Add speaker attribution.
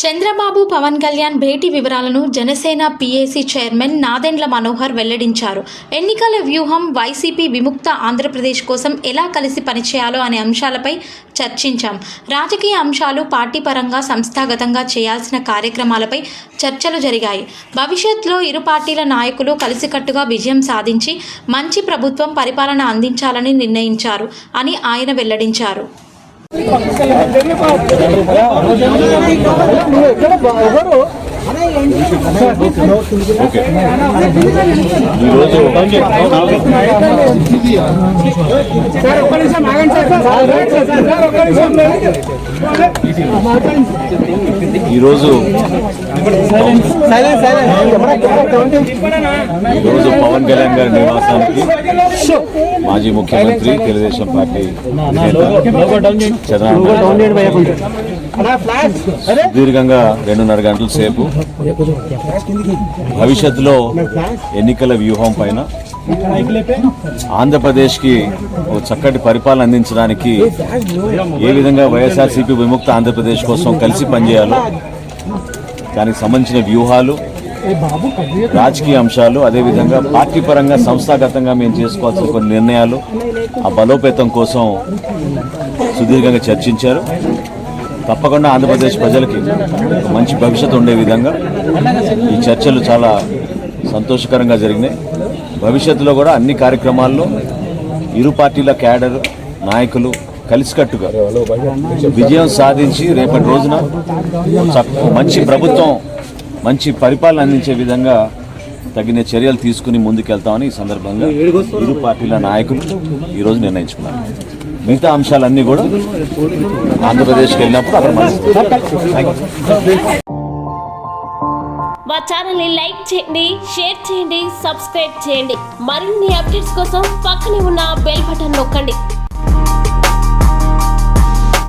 Speaker 1: చంద్రబాబు పవన్ కళ్యాణ్ భేటీ వివరాలను Janasena PAC chairman Nadendla Manohar వెల్లడించారు. ఎన్నికల వ్యూహం, వైసీపీ విముక్త ఆంధ్రప్రదేశ్ కోసం ఎలా కలిసి పనిచేయాలో అనే అంశాలపై చర్చించాం. రాజకీయ అంశాలు, పార్టీ పరంగా సంస్థాగతంగా చేయాల్సిన కార్యక్రమాలపై చర్చలు జరిగాయి. భవిష్యత్తులో ఇరు పార్టీల నాయకులు కలిసికట్టుగా విజయం సాధించి మంచి ప్రభుత్వం పరిపాలన అందించాలని నిర్ణయించారు అని ఆయన వెల్లడించారు.
Speaker 2: ఈరోజు పవన్ కళ్యాణ్ గారి నివాసానికి మాజీ ముఖ్యమంత్రి, తెలుగుదేశం పార్టీ సుదీర్ఘంగా 2.5 గంటల సేపు భవిష్యత్తులో ఎన్నికల వ్యూహం పైన ఆంధ్రప్రదేశ్కి ఒక చక్కటి పరిపాలన అందించడానికి ఏ విధంగా వైఎస్ఆర్సీపీ విముక్త ఆంధ్రప్రదేశ్ కోసం కలిసి పనిచేయాలో దానికి సంబంధించిన వ్యూహాలు, రాజకీయ అంశాలు, అదేవిధంగా పార్టీ పరంగా సంస్థాగతంగా మేము చేసుకోవాల్సిన కొన్ని నిర్ణయాలు, ఆ బలోపేతం కోసం సుదీర్ఘంగా చర్చించారు. తప్పకుండా ఆంధ్రప్రదేశ్ ప్రజలకి మంచి భవిష్యత్తు ఉండే విధంగా ఈ చర్చలు చాలా సంతోషకరంగా జరిగినాయి. భవిష్యత్తులో కూడా అన్ని కార్యక్రమాల్లో ఇరు పార్టీల క్యాడర్ నాయకులు కలిసికట్టుగా విజయం సాధించి రేపటి రోజున మంచి ప్రభుత్వం, మంచి పరిపాలన అందించే విధంగా తగిన చర్యలు తీసుకుని ముందుకెళ్తామని ఈ సందర్భంగా ఇరు పార్టీల నాయకులు ఈరోజు నిర్ణయించుకున్నారు. మిగతా అంశాలన్నీ కూడా ఆంధ్రప్రదేశ్కి వెళ్ళినప్పుడు అక్కడ
Speaker 3: మా ఛానల్ని లైక్ చేయండి, షేర్ చేయండి, సబ్స్క్రైబ్ చేయండి. మరిన్ని అప్డేట్స్ కోసం పక్కనే ఉన్న బెల్ బటన్ నొక్కండి.